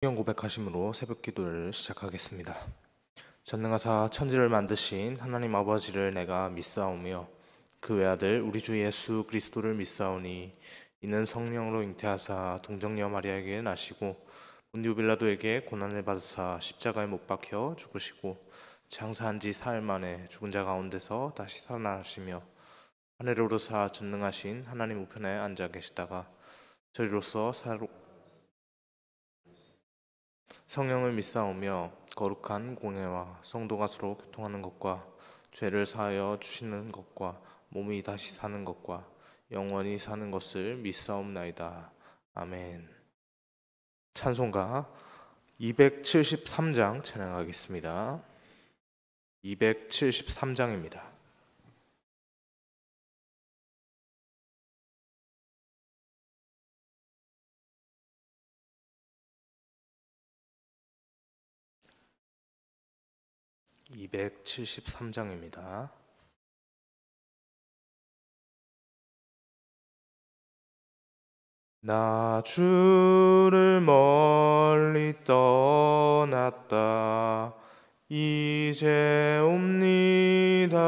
성경 고백하심으로 새벽 기도를 시작하겠습니다. 전능하사 천지를 만드신 하나님 아버지를 내가 믿사오며 그 외아들 우리 주 예수 그리스도를 믿사오니 이는 성령으로 잉태하사 동정녀 마리아에게 나시고 본디오 빌라도에게 고난을 받으사 십자가에 못 박혀 죽으시고 장사한 지 사흘 만에 죽은 자 가운데서 다시 살아나시며 하늘에 오르사 전능하신 하나님 우편에 앉아 계시다가 저리로서 성령을 믿사오며 거룩한 공예와 성도가 서로 교통하는 것과 죄를 사하여 주시는 것과 몸이 다시 사는 것과 영원히 사는 것을 믿사옵나이다. 아멘. 찬송가 273장 찬양하겠습니다. 273장입니다. 273장입니다. 나 주를 멀리 떠났다 이제 옵니다.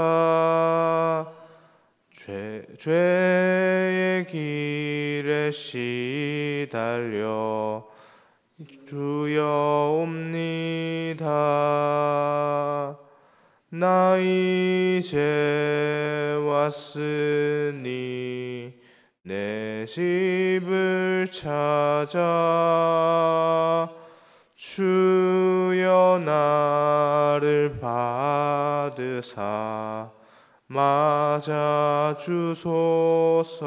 죄의 길에 시달려 주여 옵니다. 나 이제 왔으니 내 집을 찾아 주여 나를 받으사 맞아 주소서.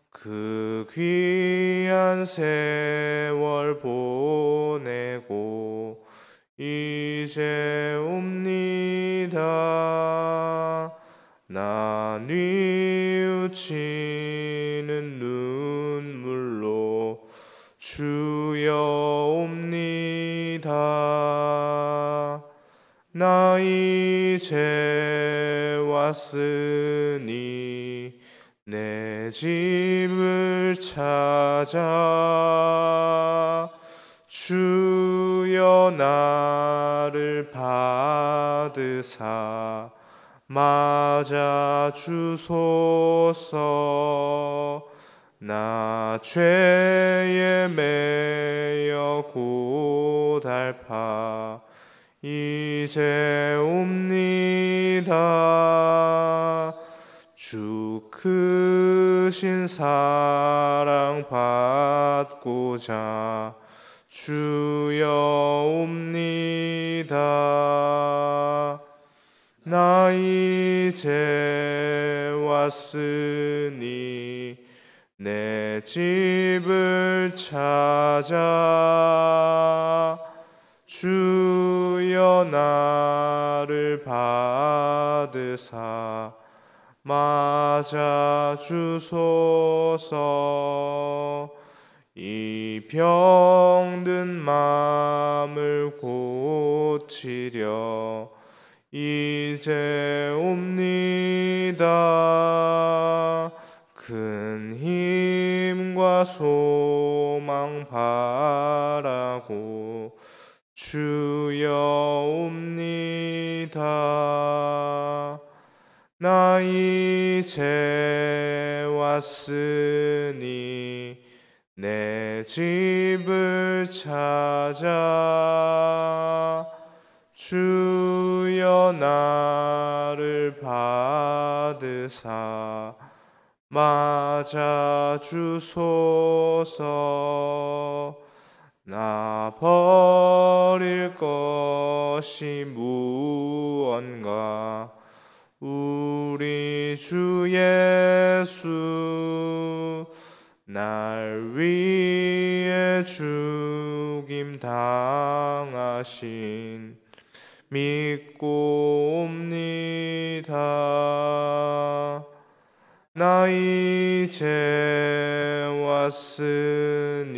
그 귀한 세월 보내고 이제 옵니다. 나 뉘우치는 눈물로 주여 옵니다. 나 이제 왔으니 내 집을 찾아 주여 나를 받으사 맞아 주소서. 나 죄에 매여 고달파 이제 옵니다. 주 크신 사랑 받고자 주여 옵니다. 나 이제 왔으니 내 집을 찾아 주여 나를 받으사 맞아 주소서. 이 병든 마음을 고치려 이제 옵니다. 큰 힘과 소망 바라고 주여 옵니다. 나 이제 왔으니 내 집을 찾아 주여 나를 받으사 맞아 주소서. 나 버릴 것이 무언가 우리 주 예수 날 위해 죽임 당하신 믿고 옵니다. 나 이제 왔으니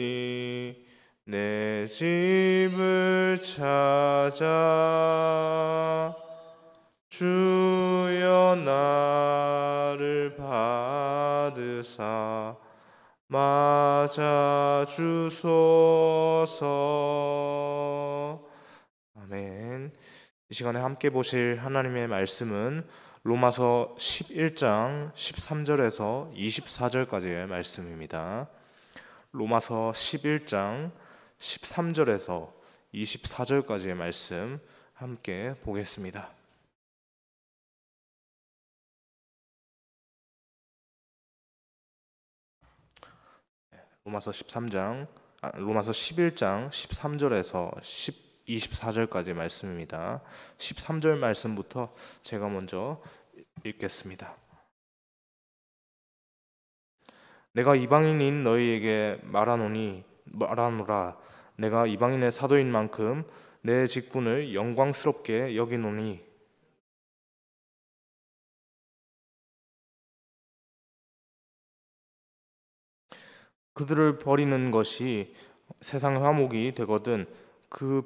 내 집을 찾아 주여 나를 받으사 맞아 주소서. 아멘. 이 시간에 함께 보실 하나님의 말씀은 로마서 11장 13절에서 24절까지의 말씀입니다. 로마서 11장 13절에서 24절까지의 말씀 함께 보겠습니다. 로마서 11장 13절에서 24절까지 말씀입니다. 13절 말씀부터 제가 먼저 읽겠습니다. 내가 이방인인 너희에게 말하노라. 내가 이방인의 사도인 만큼 내 직분을 영광스럽게 여기노니 그들을 버리는 것이 세상 화목이 되거든 그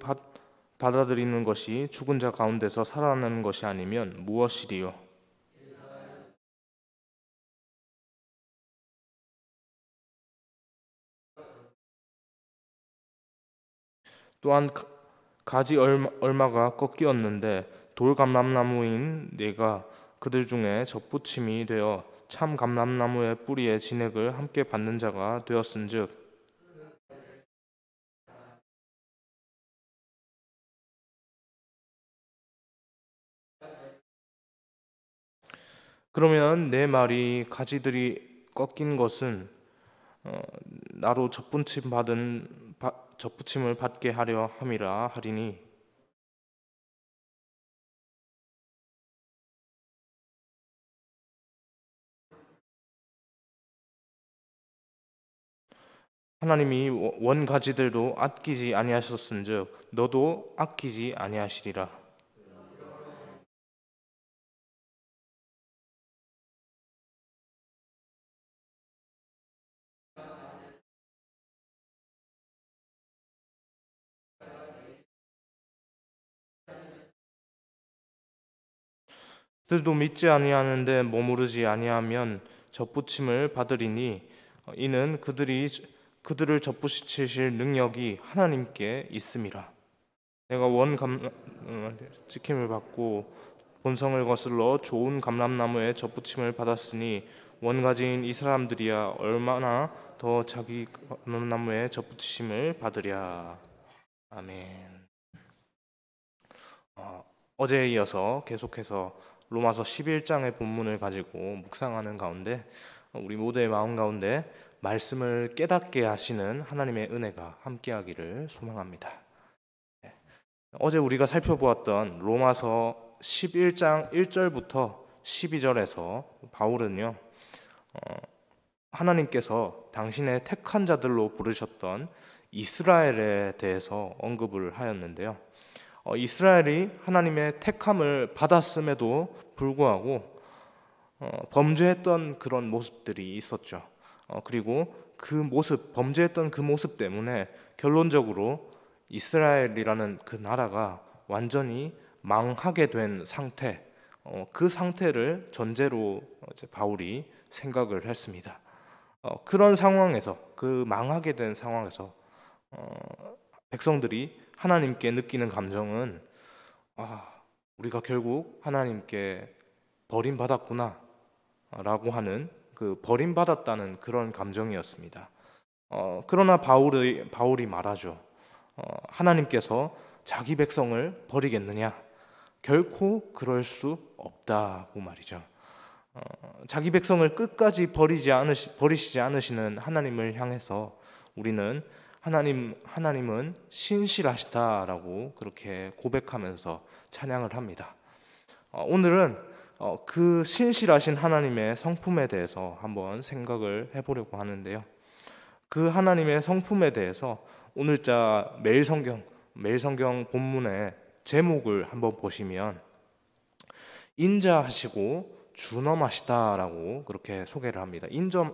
받아들이는 것이 죽은 자 가운데서 살아나는 것이 아니면 무엇이리요? 또한 가지 얼마가 꺾이었는데 돌감람나무인 내가 그들 중에 접붙임이 되어 참 감람나무의 뿌리의 진액을 함께 받는 자가 되었은즉 그러면 내 말이 가지들이 꺾인 것은 나로 접붙임을 받게 하려 함이라 하리니 하나님이 원 가지들도 아끼지 아니하셨은즉 너도 아끼지 아니하시리라. 그들도 믿지 아니하는데 머무르지 아니하면 접붙임을 받으리니 이는 그들을 접붙이실 능력이 하나님께 있음이라. 내가 찍힘을 받고 본성을 거슬러 좋은 감람나무에 접붙임을 받았으니 원가지인 이 사람들이야 얼마나 더 자기 감람나무에 접붙임을 받으랴. 아멘. 어제에 이어서 계속해서 로마서 11장의 본문을 가지고 묵상하는 가운데 우리 모두의 마음 가운데 말씀을 깨닫게 하시는 하나님의 은혜가 함께하기를 소망합니다. 어제 우리가 살펴보았던 로마서 11장 1절부터 12절에서 바울은요 하나님께서 당신의 택한 자들로 부르셨던 이스라엘에 대해서 언급을 하였는데요. 이스라엘이 하나님의 택함을 받았음에도 불구하고 범죄했던 그런 모습들이 있었죠. 그리고 범죄했던 그 모습 때문에 결론적으로 이스라엘이라는 그 나라가 완전히 망하게 된 상태, 그 상태를 전제로 이제 바울이 생각을 했습니다. 그런 상황에서, 그 망하게 된 상황에서 백성들이 하나님께 느끼는 감정은 우리가 결국 하나님께 버림받았구나 라고 하는 그 버림받았다는 그런 감정이었습니다. 그러나 바울이 말하죠. 하나님께서 자기 백성을 버리겠느냐? 결코 그럴 수 없다고 말이죠. 자기 백성을 끝까지 버리시지 않으시는 하나님을 향해서 우리는 하나님은 신실하시다라고 그렇게 고백하면서 찬양을 합니다. 오늘은 그 신실하신 하나님의 성품에 대해서 한번 생각을 해보려고 하는데요. 그 하나님의 성품에 대해서 오늘자 매일 성경 본문의 제목을 한번 보시면 인자하시고 준엄하시다라고 그렇게 소개를 합니다.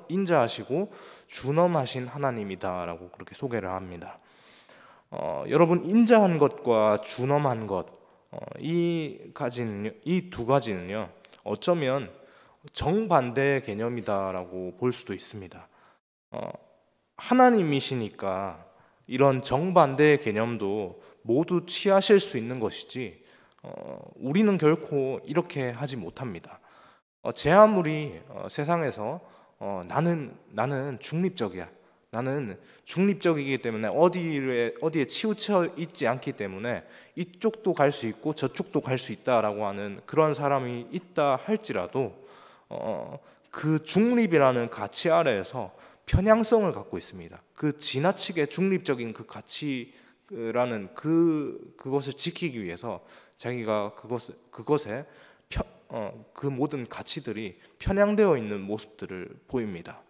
인자하시고 준엄하신 하나님이다라고 그렇게 소개를 합니다. 여러분 인자한 것과 준엄한 것 이 두 가지는요 어쩌면 정반대의 개념이다라고 볼 수도 있습니다. 어, 하나님이시니까 이런 정반대의 개념도 모두 취하실 수 있는 것이지 우리는 결코 이렇게 하지 못합니다. 제 아무리 세상에서 나는 중립적이야. 나는 중립적이기 때문에 어디에 치우쳐 있지 않기 때문에 이쪽도 갈 수 있고 저쪽도 갈 수 있다라고 하는 그런 사람이 있다 할지라도 그 중립이라는 가치 아래에서 편향성을 갖고 있습니다. 그 지나치게 중립적인 그 가치라는 그것을 지키기 위해서 자기가 그것에 그 모든 가치들이 편향되어 있는 모습들을 보입니다.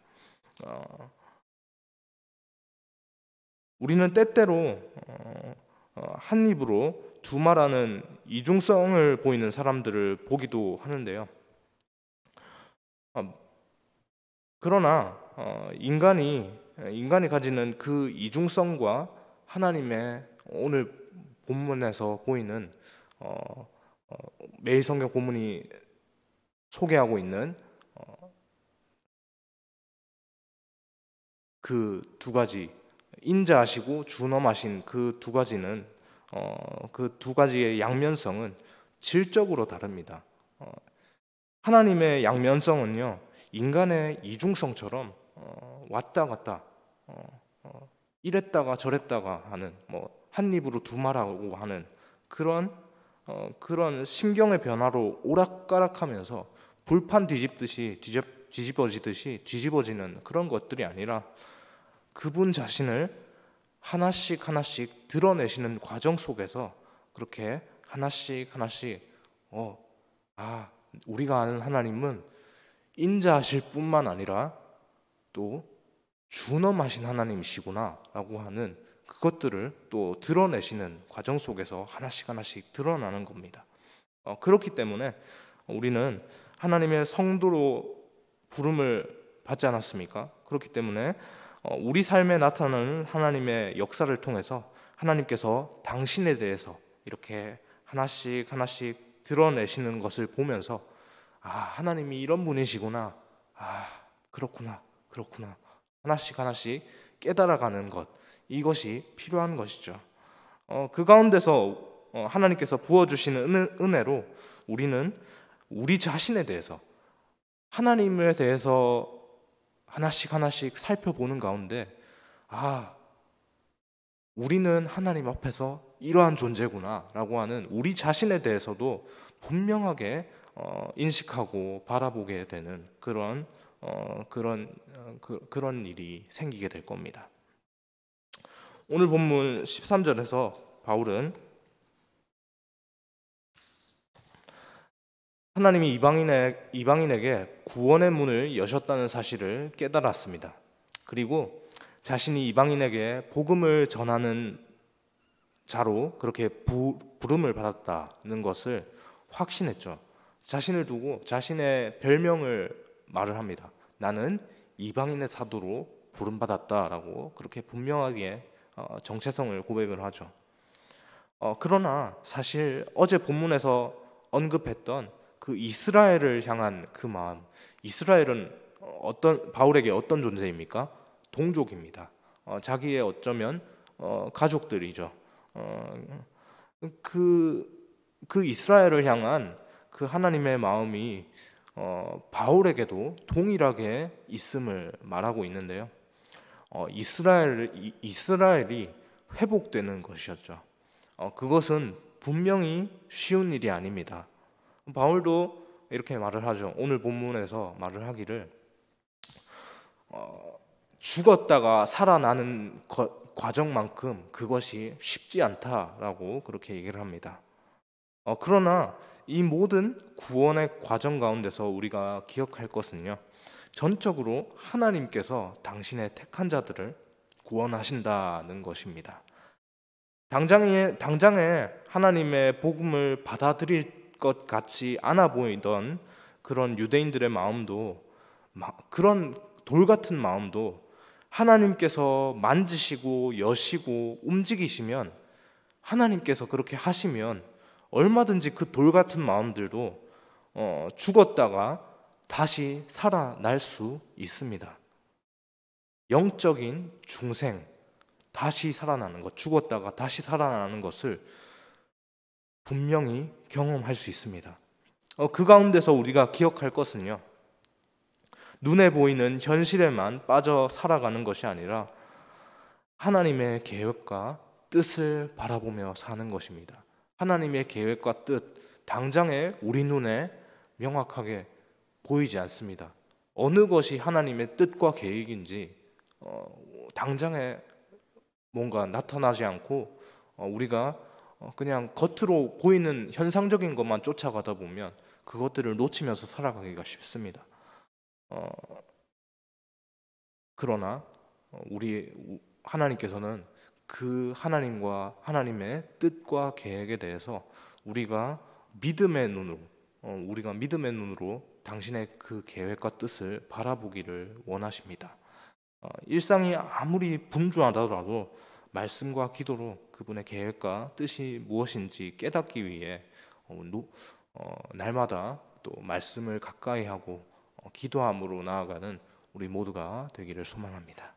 우리는 때때로 한 입으로 두 말하는 이중성을 보이는 사람들을 보기도 하는데요. 그러나 인간이 가지는 그 이중성과 하나님의 오늘 본문에서 보이는 매일 성경 본문이 소개하고 있는 그 두 가지, 인자하시고 준엄하신 그 두 가지는 그 두 가지의 양면성은 질적으로 다릅니다. 하나님의 양면성은요, 인간의 이중성처럼 왔다 갔다 이랬다가 저랬다가 하는 한 입으로 두 말하고 하는 그런 심경의 변화로 오락가락하면서 불판 뒤집듯이 뒤집어지듯이 뒤집어지는 그런 것들이 아니라 그분 자신을 하나씩 하나씩 드러내시는 과정 속에서 그렇게 하나씩 우리가 아는 하나님은 인자하실 뿐만 아니라 또 준엄하신 하나님이시구나 라고 하는 그것들을 또 드러내시는 과정 속에서 하나씩 드러나는 겁니다. 그렇기 때문에 우리는 하나님의 성도로 부름을 받지 않았습니까? 그렇기 때문에 우리 삶에 나타나는 하나님의 역사를 통해서 하나님께서 당신에 대해서 이렇게 하나씩 드러내시는 것을 보면서 하나님이 이런 분이시구나, 그렇구나 하나씩 깨달아가는 것, 이것이 필요한 것이죠. 그 가운데서 하나님께서 부어주시는 은혜로 우리는 우리 자신에 대해서, 하나님에 대해서 하나씩 살펴보는 가운데 우리는 하나님 앞에서 이러한 존재구나 라고 하는 우리 자신에 대해서도 분명하게 인식하고 바라보게 되는 그런 일이 생기게 될 겁니다. 오늘 본문 13절에서 바울은 하나님이 이방인에게 구원의 문을 여셨다는 사실을 깨달았습니다. 그리고 자신이 이방인에게 복음을 전하는 자로 그렇게 부름을 받았다는 것을 확신했죠. 자신을 두고 자신의 별명을 말을 합니다. 나는 이방인의 사도로 부름받았다라고 그렇게 분명하게 정체성을 고백을 하죠. 그러나 사실 어제 본문에서 언급했던 그 이스라엘을 향한 그 마음, 이스라엘은 바울에게 어떤 존재입니까? 동족입니다. 자기의 어쩌면 가족들이죠. 그 이스라엘을 향한 그 하나님의 마음이 바울에게도 동일하게 있음을 말하고 있는데요. 이스라엘이 회복되는 것이었죠. 그것은 분명히 쉬운 일이 아닙니다. 바울도 이렇게 말을 하죠. 오늘 본문에서 말을 하기를 죽었다가 살아나는 과정만큼 그것이 쉽지 않다라고 그렇게 얘기를 합니다. 그러나 이 모든 구원의 과정 가운데서 우리가 기억할 것은요, 전적으로 하나님께서 당신의 택한 자들을 구원하신다는 것입니다. 당장에 하나님의 복음을 받아들일 것 같지 않아 보이던 그런 유대인들의 마음도, 그런 돌 같은 마음도 하나님께서 만지시고 여시고 움직이시면, 하나님께서 그렇게 하시면 얼마든지 그 돌 같은 마음들도 죽었다가 다시 살아날 수 있습니다. 영적인 중생, 다시 살아나는 것, 죽었다가 다시 살아나는 것을 분명히 경험할 수 있습니다. 그 가운데서 우리가 기억할 것은요, 눈에 보이는 현실에만 빠져 살아가는 것이 아니라 하나님의 계획과 뜻을 바라보며 사는 것입니다. 하나님의 계획과 뜻, 당장에 우리 눈에 명확하게 보이지 않습니다. 어느 것이 하나님의 뜻과 계획인지 당장에 뭔가 나타나지 않고 우리가 그냥 겉으로 보이는 현상적인 것만 쫓아가다 보면 그것들을 놓치면서 살아가기가 쉽습니다. 그러나 우리 하나님께서는 그 하나님과 하나님의 뜻과 계획에 대해서 우리가 믿음의 눈으로 당신의 그 계획과 뜻을 바라보기를 원하십니다. 일상이 아무리 분주하더라도 말씀과 기도로 그분의 계획과 뜻이 무엇인지 깨닫기 위해 날마다 또 말씀을 가까이 하고 기도함으로 나아가는 우리 모두가 되기를 소망합니다.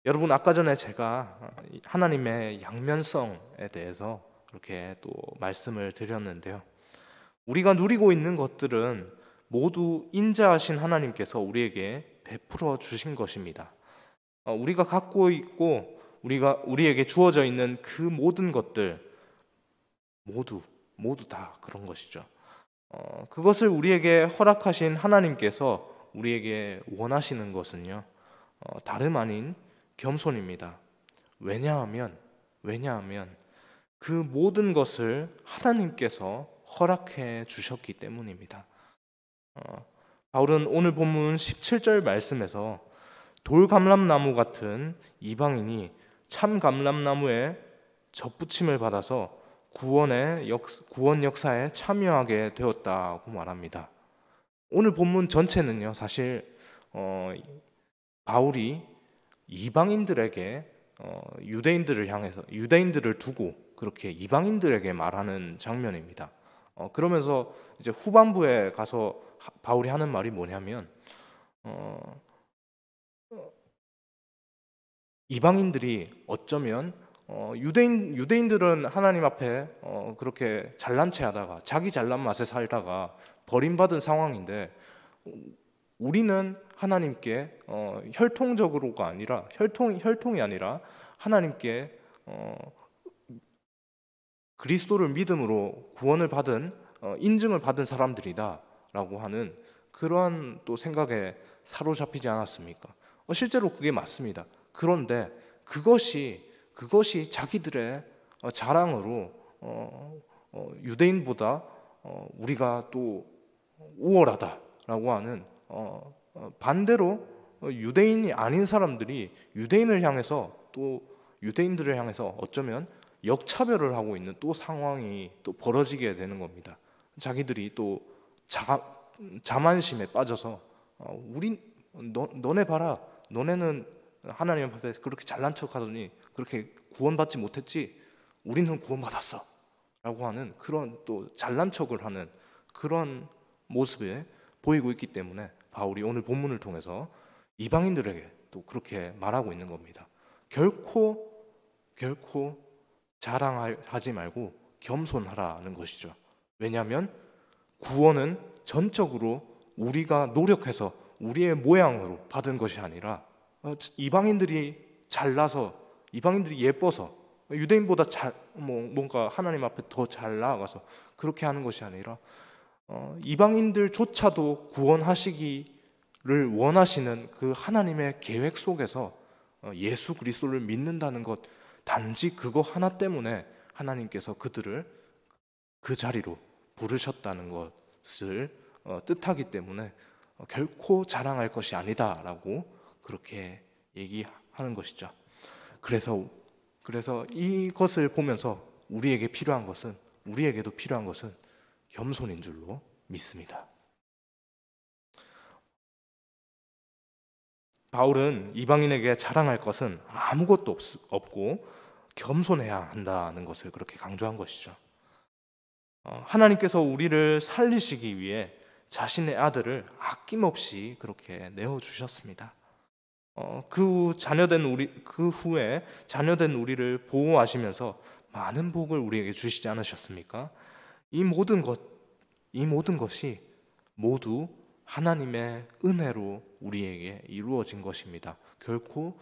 여러분, 아까 전에 제가 하나님의 양면성에 대해서 그렇게 또 말씀을 드렸는데요. 우리가 누리고 있는 것들은 모두 인자하신 하나님께서 우리에게 베풀어 주신 것입니다. 우리가 갖고 있고 우리에게 주어져 있는 그 모든 것들 모두 다 그런 것이죠. 그것을 우리에게 허락하신 하나님께서 우리에게 원하시는 것은요, 다름 아닌 겸손입니다. 왜냐하면 그 모든 것을 하나님께서 허락해 주셨기 때문입니다. 바울은 오늘 본문 17절 말씀에서 돌감람나무 같은 이방인이 참 감람나무에 접붙임을 받아서 구원 역사에 참여하게 되었다고 말합니다. 오늘 본문 전체는요, 사실 바울이 이방인들에게 유대인들을 두고 그렇게 이방인들에게 말하는 장면입니다. 그러면서 이제 후반부에 가서 바울이 하는 말이 뭐냐면 이방인들이 어쩌면 유대인들은 하나님 앞에 그렇게 잘난 체 하다가 자기 잘난 맛에 살다가 버림받은 상황인데, 우리는 하나님께 혈통적으로가 아니라 혈통이 아니라 하나님께 그리스도를 믿음으로 구원을 받은 인증을 받은 사람들이다라고 하는 그러한 또 생각에 사로잡히지 않았습니까? 실제로 그게 맞습니다. 그런데 그것이 자기들의 자랑으로 유대인보다 우리가 또 우월하다라고 하는 반대로 유대인이 아닌 사람들이 유대인들을 향해서 어쩌면 역차별을 하고 있는 또 상황이 또 벌어지게 되는 겁니다. 자기들이 또 자만심에 빠져서 너네 봐라, 너네는 하나님 앞에 그렇게 잘난 척하더니 그렇게 구원받지 못했지, 우리는 구원받았어 라고 하는 그런 또 잘난 척을 하는 그런 모습에 보이고 있기 때문에 바울이 오늘 본문을 통해서 이방인들에게 또 그렇게 말하고 있는 겁니다. 결코 자랑하지 말고 겸손하라는 것이죠. 왜냐하면 구원은 전적으로 우리가 노력해서 우리의 모양으로 받은 것이 아니라 이방인들이 잘나서, 이방인들이 예뻐서, 유대인보다 뭔가 하나님 앞에 더 잘 나아가서 그렇게 하는 것이 아니라 이방인들조차도 구원하시기를 원하시는 그 하나님의 계획 속에서 예수 그리스도를 믿는다는 것, 단지 그거 하나 때문에 하나님께서 그들을 그 자리로 부르셨다는 것을 뜻하기 때문에 결코 자랑할 것이 아니다라고 그렇게 얘기하는 것이죠. 그래서 이것을 보면서 우리에게도 필요한 것은 겸손인 줄로 믿습니다. 바울은 이방인에게 자랑할 것은 아무것도 없고 겸손해야 한다는 것을 그렇게 강조한 것이죠. 하나님께서 우리를 살리시기 위해 자신의 아들을 아낌없이 그렇게 내어주셨습니다. 그 후에 자녀된 우리를 보호하시면서 많은 복을 우리에게 주시지 않으셨습니까? 이 모든 것, 이 모든 것이 모두 하나님의 은혜로 우리에게 이루어진 것입니다. 결코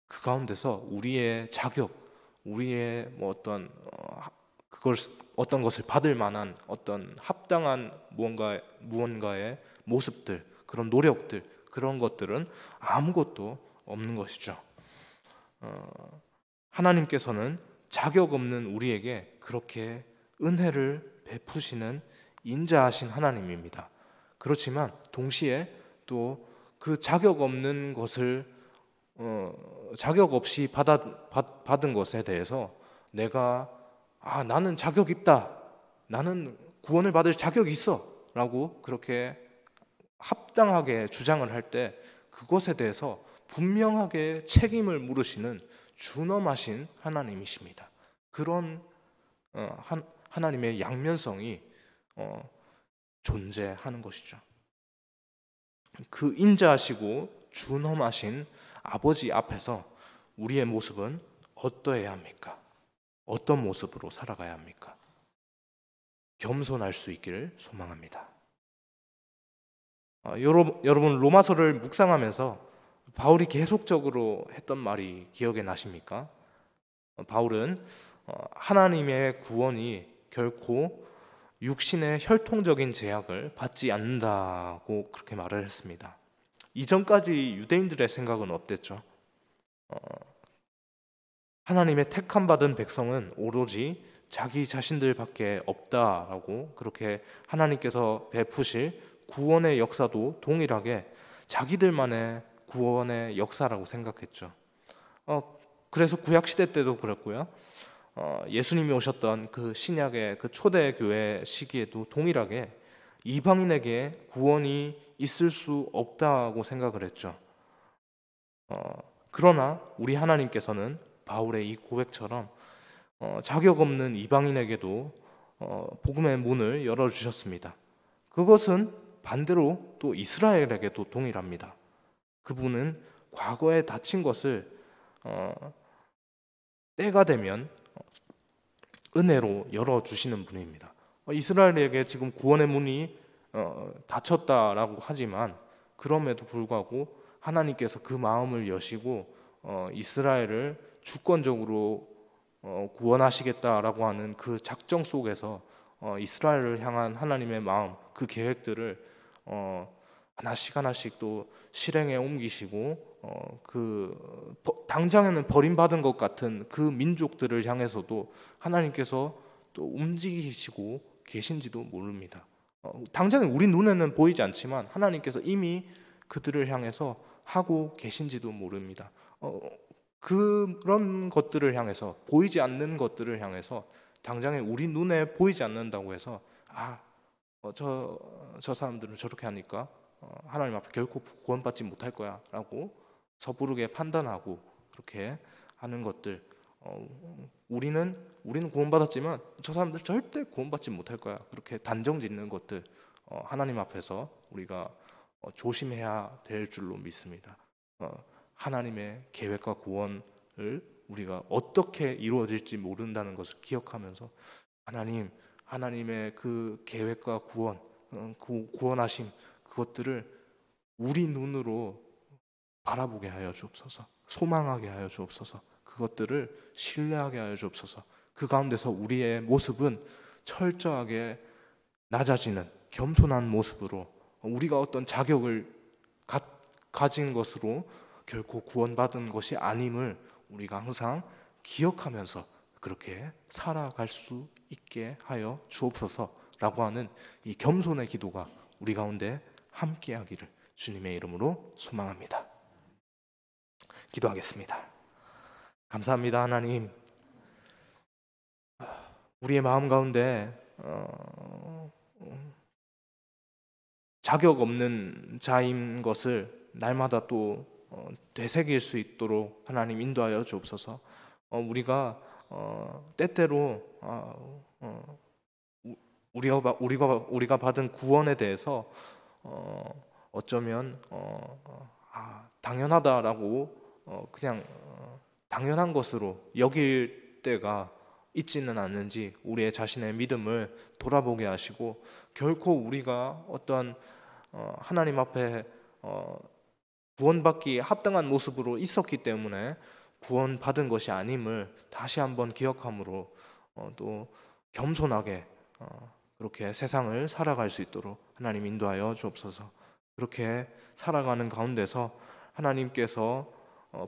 그 가운데서 우리의 자격, 우리의 어떤 것을 받을 만한 어떤 합당한 무언가의 모습들, 그런 노력들, 그런 것들은 아무것도 없는 것이죠. 하나님께서는 자격 없는 우리에게 그렇게 은혜를 베푸시는 인자하신 하나님입니다. 그렇지만 동시에 또 그 자격 없는 것을 자격 없이 받은 것에 대해서 나는 자격 있다, 나는 구원을 받을 자격이 있어 라고 그렇게 합당하게 주장을 할 때 그것에 대해서 분명하게 책임을 물으시는 준엄하신 하나님이십니다. 그런 하나님의 양면성이 존재하는 것이죠. 그 인자하시고 준엄하신 아버지 앞에서 우리의 모습은 어떠해야 합니까? 어떤 모습으로 살아가야 합니까? 겸손할 수 있기를 소망합니다. 여러분 로마서를 묵상하면서 바울이 계속적으로 했던 말이 기억에 나십니까? 바울은 하나님의 구원이 결코 육신의 혈통적인 제약을 받지 않는다고 그렇게 말을 했습니다. 이전까지 유대인들의 생각은 어땠죠? 하나님의 택함 받은 백성은 오로지 자기 자신들밖에 없다라고 그렇게 하나님께서 베푸실 구원의 역사도 동일하게 자기들만의 구원의 역사라고 생각했죠. 그래서 구약 시대 때도 그랬고요. 예수님이 오셨던 그 신약의 그 초대교회 시기에도 동일하게 이방인에게 구원이 있을 수 없다고 생각을 했죠. 그러나 우리 하나님께서는 바울의 이 고백처럼 자격 없는 이방인에게도 복음의 문을 열어주셨습니다. 그것은 반대로 또 이스라엘에게도 동일합니다. 그분은 과거에 다친 것을 때가 되면 은혜로 열어주시는 분입니다. 이스라엘에게 지금 구원의 문이 닫혔다라고 하지만 그럼에도 불구하고 하나님께서 그 마음을 여시고 이스라엘을 주권적으로 구원하시겠다라고 하는 그 작정 속에서 이스라엘을 향한 하나님의 마음, 그 계획들을 하나씩 하나씩 또 실행에 옮기시고 당장에는 버림받은 것 같은 그 민족들을 향해서도 하나님께서 또 움직이시고 계신지도 모릅니다. 당장에 우리 눈에는 보이지 않지만 하나님께서 이미 그들을 향해서 하고 계신지도 모릅니다. 그런 것들을 향해서, 보이지 않는 것들을 향해서 당장에 우리 눈에 보이지 않는다고 해서 저 사람들은 저렇게 하니까 하나님 앞에 결코 구원받지 못할 거야 라고 섣부르게 판단하고 그렇게 하는 것들, 우리는 구원받았지만 저 사람들 절대 구원받지 못할 거야 그렇게 단정 짓는 것들, 하나님 앞에서 우리가 조심해야 될 줄로 믿습니다. 하나님의 계획과 구원을 우리가 어떻게 이루어질지 모른다는 것을 기억하면서 하나님의 그 계획과 구원, 구원하심, 그것들을 우리 눈으로 바라보게 하여 주옵소서. 소망하게 하여 주옵소서. 그것들을 신뢰하게 하여 주옵소서. 그 가운데서 우리의 모습은 철저하게 낮아지는 겸손한 모습으로, 우리가 어떤 자격을 가진 것으로 결코 구원받은 것이 아님을 우리가 항상 기억하면서 그렇게 살아갈 수 있게 하여 주옵소서라고 하는 이 겸손의 기도가 우리 가운데 함께하기를 주님의 이름으로 소망합니다. 기도하겠습니다. 감사합니다. 하나님, 우리의 마음 가운데 자격 없는 자인 것을 날마다 또 되새길 수 있도록 하나님 인도하여 주옵소서. 우리가 때때로 우리가 받은 구원에 대해서 어쩌면 당연하다라고 그냥 당연한 것으로 여길 때가 있지는 않는지 우리의 자신의 믿음을 돌아보게 하시고, 결코 우리가 어떤 하나님 앞에 구원받기 합당한 모습으로 있었기 때문에 구원받은 것이 아님을 다시 한번 기억함으로 또 겸손하게 그렇게 세상을 살아갈 수 있도록 하나님 인도하여 주옵소서. 그렇게 살아가는 가운데서 하나님께서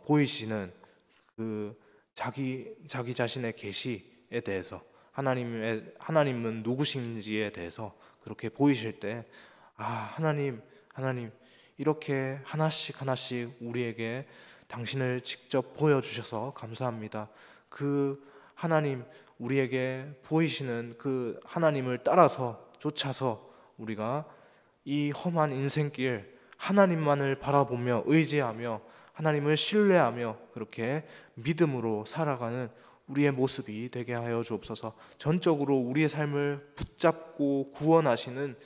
보이시는 그 자기 자신의 계시에 대해서, 하나님은 누구신지에 대해서 그렇게 보이실 때, 하나님 이렇게 하나씩 우리에게 당신을 직접 보여주셔서 감사합니다. 그 하나님, 우리에게 보이시는 그 하나님을 따라서 쫓아서 우리가 이 험한 인생길 하나님만을 바라보며 의지하며 하나님을 신뢰하며 그렇게 믿음으로 살아가는 우리의 모습이 되게 하여 주옵소서. 전적으로 우리의 삶을 붙잡고 구원하시는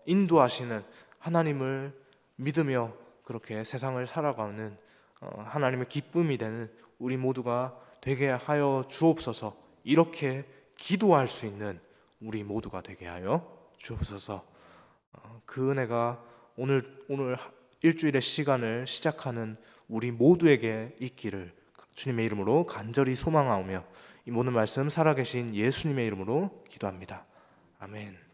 인도하시는 하나님을 믿으며 그렇게 세상을 살아가는 하나님의 기쁨이 되는 우리 모두가 되게 하여 주옵소서. 이렇게 기도할 수 있는 우리 모두가 되게 하여 주옵소서. 그 은혜가 오늘 일주일의 시간을 시작하는 우리 모두에게 있기를 주님의 이름으로 간절히 소망하오며 이 모든 말씀 살아계신 예수님의 이름으로 기도합니다. 아멘.